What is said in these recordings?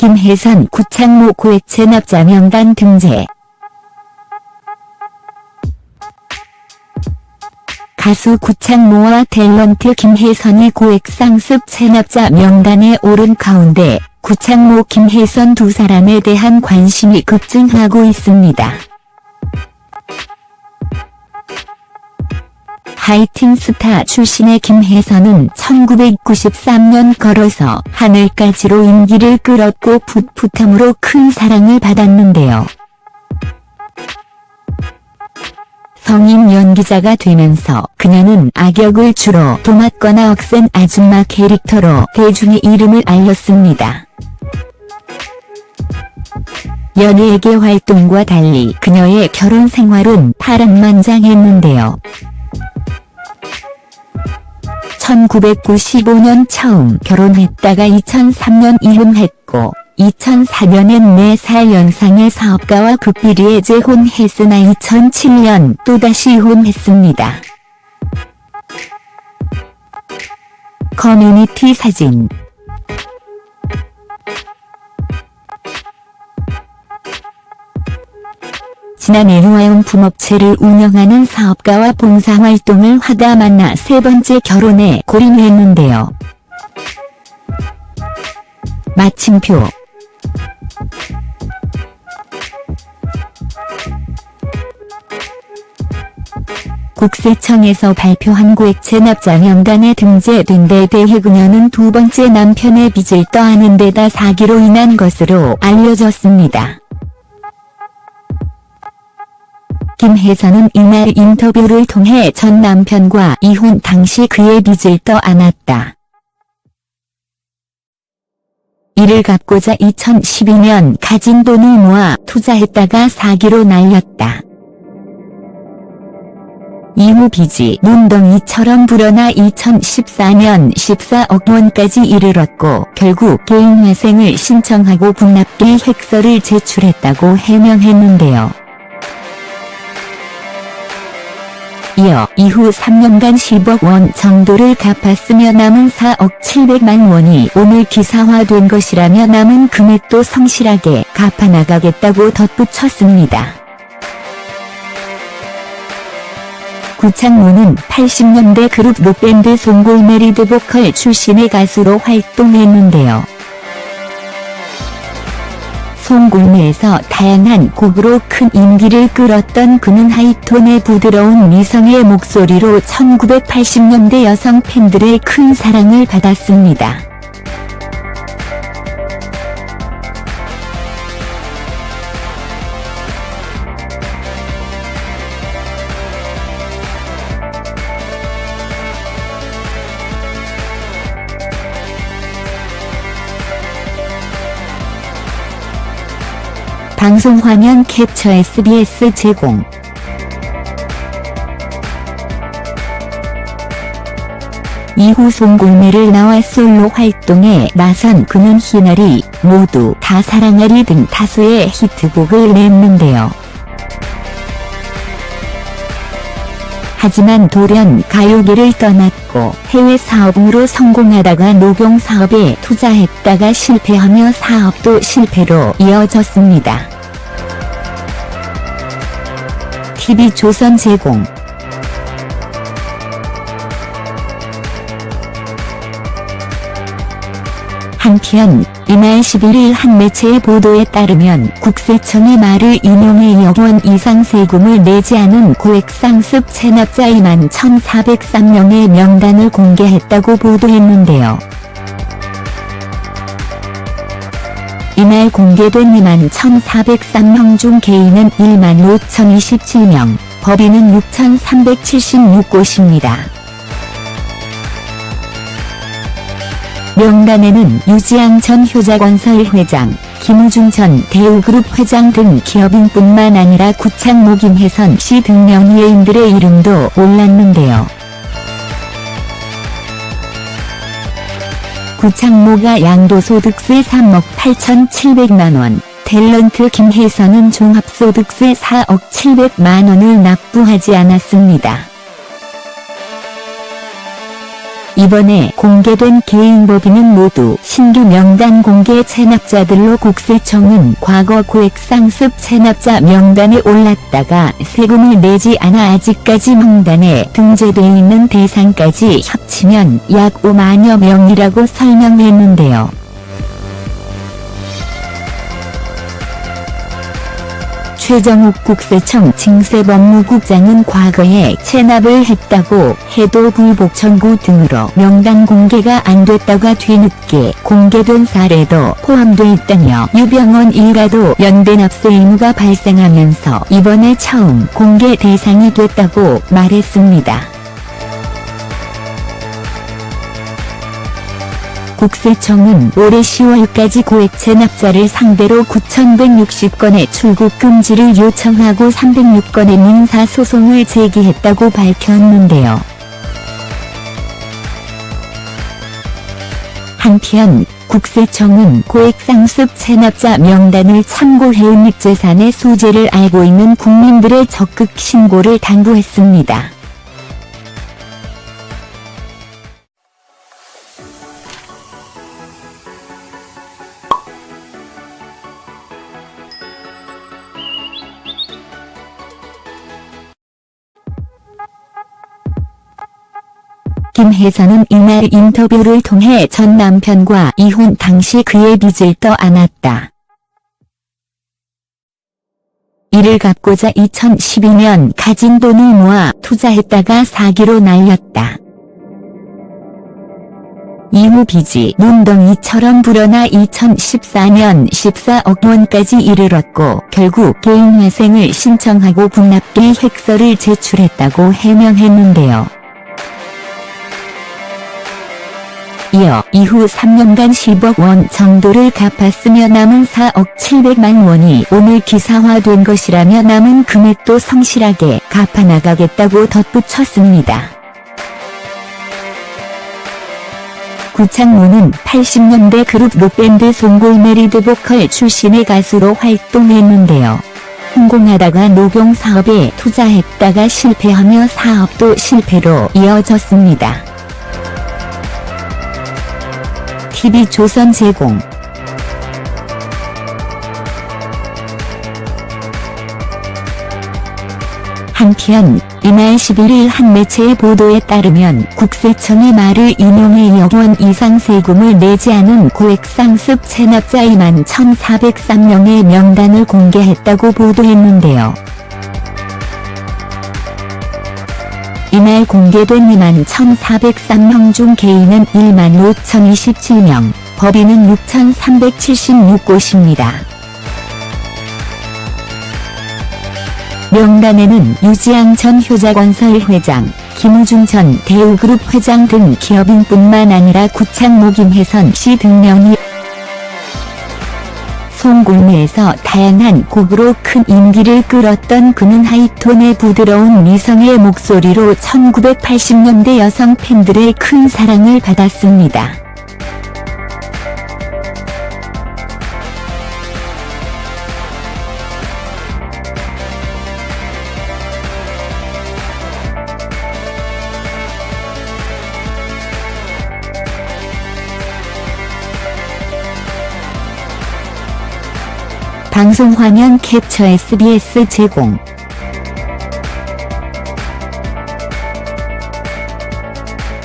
김혜선 구창모 고액 체납자 명단 등재. 가수 구창모와 탤런트 김혜선이 고액 상습 체납자 명단에 오른 가운데 구창모, 김혜선 두 사람에 대한 관심이 급증하고 있습니다. 하이틴 스타 출신의 김혜선은 1993년 걸어서 하늘까지로 인기를 끌었고 풋풋함으로 큰 사랑을 받았는데요. 성인 연기자가 되면서 그녀는 악역을 주로 도맡거나 억센 아줌마 캐릭터로 대중의 이름을 알렸습니다. 연예계 활동과 달리 그녀의 결혼 생활은 파란만장했는데요. 1995년 처음 결혼했다가 2003년 이혼했고 2004년엔 4살 연상의 사업가와 극비리에 재혼했으나 2007년 또다시 이혼했습니다. 커뮤니티 사진. 지난해 유아용품업체를 운영하는 사업가와 봉사활동을 하다 만나 세 번째 결혼에 골인했는데요. 마침표. 국세청에서 발표한 고액 체납자 명단에 등재된 데 대해 그녀는 두 번째 남편의 빚을 떠안은 데다 사기로 인한 것으로 알려졌습니다. 김혜선은 이날 인터뷰를 통해 전 남편과 이혼 당시 그의 빚을 떠안았다. 이를 갚고자 2012년 가진 돈을 모아 투자했다가 사기로 날렸다. 이후 빚이 눈덩이처럼 불어나 2014년 14억 원까지 이르렀고 결국 개인회생을 신청하고 분납계획서를 제출했다고 해명했는데요. 이어 이후 3년간 10억 원 정도를 갚았으며 남은 4억 700만 원이 오늘 기사화된 것이라며 남은 금액도 성실하게 갚아나가겠다고 덧붙였습니다. 구창모는 80년대 그룹 록밴드 송골매리드 보컬 출신의 가수로 활동했는데요. 송골매에서 다양한 곡으로 큰 인기를 끌었던 그는 하이톤의 부드러운 미성의 목소리로 1980년대 여성 팬들의 큰 사랑을 받았습니다. 방송화면 캡처 SBS 제공. 이후 송골매를 나와 솔로 활동에 나선 그는 희나리, 모두 다 사랑하리 등 다수의 히트곡을 냈는데요. 하지만 돌연 가요계를 떠났고 해외 사업으로 성공하다가 녹용 사업에 투자했다가 실패하며 사업도 실패로 이어졌습니다. TV조선 제공. 한편 이날 11일 한 매체의 보도에 따르면 국세청의 말을 인용해 2억 원 이상 세금을 내지 않은 고액 상습 체납자 21,403명의 명단을 공개했다고 보도했는데요. 이날 공개된 21,403명 중 개인은 15,027명, 법인은 6,376곳입니다. 명단에는 유지양 전 효자건설 회장, 김우중 전 대우그룹 회장 등 기업인뿐만 아니라 구창모, 김혜선 씨 등 명예인들의 이름도 올랐는데요. 구창모가 양도소득세 3억 8,700만 원, 탤런트 김혜선은 종합소득세 4억 700만 원을 납부하지 않았습니다. 이번에 공개된 개인법인은 모두 신규 명단 공개 체납자들로 국세청은 과거 고액상습 체납자 명단에 올랐다가 세금을 내지 않아 아직까지 명단에 등재돼 있는 대상까지 합치면 약 5만여 명이라고 설명했는데요. 최정욱 국세청 징세법무국장은 과거에 체납을 했다고 해도 불복 청구 등으로 명단 공개가 안 됐다가 뒤늦게 공개된 사례도 포함돼 있다며 유병원 일가도 연대 납세 의무가 발생하면서 이번에 처음 공개 대상이 됐다고 말했습니다. 국세청은 올해 10월까지 고액 체납자를 상대로 9,160건의 출국 금지를 요청하고 306건의 민사소송을 제기했다고 밝혔는데요. 한편 국세청은 고액상습 체납자 명단을 참고해 은닉재산의 소재를 알고 있는 국민들의 적극 신고를 당부했습니다. 김혜선은 이날 인터뷰를 통해 전 남편과 이혼 당시 그의 빚을 떠안았다. 이를 갚고자 2012년 가진 돈을 모아 투자했다가 사기로 날렸다. 이후 빚이 눈덩이처럼 불어나 2014년 14억 원까지 이르렀고 결국 개인회생을 신청하고 분납계 획서를 제출했다고 해명했는데요. 이어 이후 3년간 10억 원 정도를 갚았으며 남은 4억 700만 원이 오늘 기사화된 것이라며 남은 금액도 성실하게 갚아나가겠다고 덧붙였습니다. 구창모는 80년대 그룹 록밴드 송골매리드 보컬 출신의 가수로 활동했는데요. 성공하다가 녹용 사업에 투자했다가 실패하며 사업도 실패로 이어졌습니다. TV조선 제공. 한편 이날 11일 한 매체의 보도에 따르면 국세청의 말을 인용해 2억 원 이상 세금을 내지 않은 고액상습 체납자 21,403명의 명단을 공개했다고 보도했는데요. 이날 공개된 21,403명 중 개인은 15,027명, 법인은 6,376곳입니다. 명단에는 유지양 전 효자건설 회장, 김우중 전 대우그룹 회장 등 기업인뿐만 아니라 구창모 김혜선 씨 등명이 송골매에서 다양한 곡으로 큰 인기를 끌었던 그는 하이톤의 부드러운 미성의 목소리로 1980년대 여성 팬들의 큰 사랑을 받았습니다. 방송 화면 캡처 SBS 제공.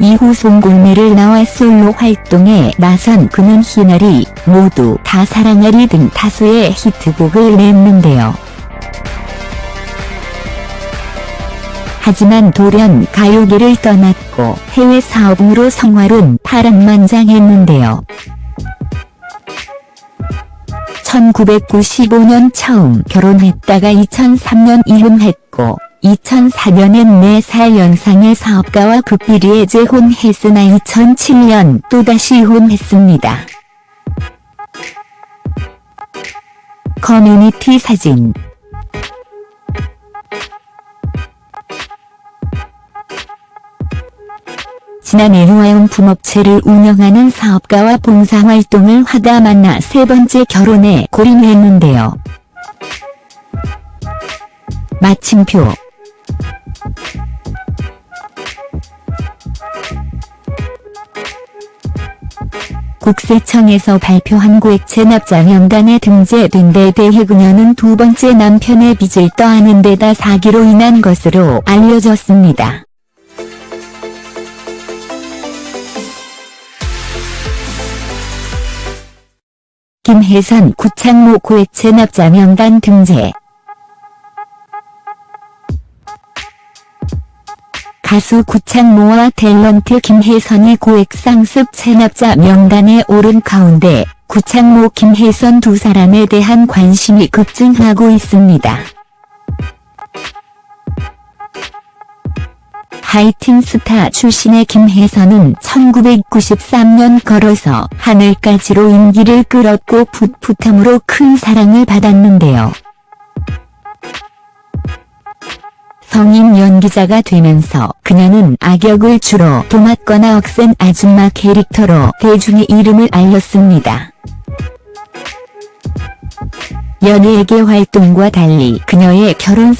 이후 송골매를 나와 솔로 활동에 나선 그는 희나리, 모두 다 사랑하리 등 다수의 히트곡을 냈는데요. 하지만 돌연 가요계를 떠났고 해외 사업으로 성화론 파란만장했는데요. 1995년 처음 결혼했다가 2003년 이혼했고 2004년엔 4살 연상의 사업가와 극비리에 재혼했으나 2007년 또다시 이혼했습니다. 커뮤니티 사진. 지난해 유아용품업체를 운영하는 사업가와 봉사활동을 하다 만나 세 번째 결혼에 골인했는데요. 마침표. 국세청에서 발표한 고액 체납자 명단에 등재된 데 대해 그녀는 두 번째 남편의 빚을 떠안은 데다 사기로 인한 것으로 알려졌습니다. 김혜선 구창모 고액 체납자 명단 등재. 가수 구창모와 탤런트 김혜선이 고액 상습 체납자 명단에 오른 가운데 구창모, 김혜선 두 사람에 대한 관심이 급증하고 있습니다. 하이틴 스타 출신의 김혜선은 1993년 걸어서 하늘까지로 인기를 끌었고 풋풋함으로 큰 사랑을 받았는데요. 성인 연기자가 되면서 그녀는 악역을 주로 도맡거나 억센 아줌마 캐릭터로 대중의 이름을 알렸습니다. 연예계 활동과 달리 그녀의 결혼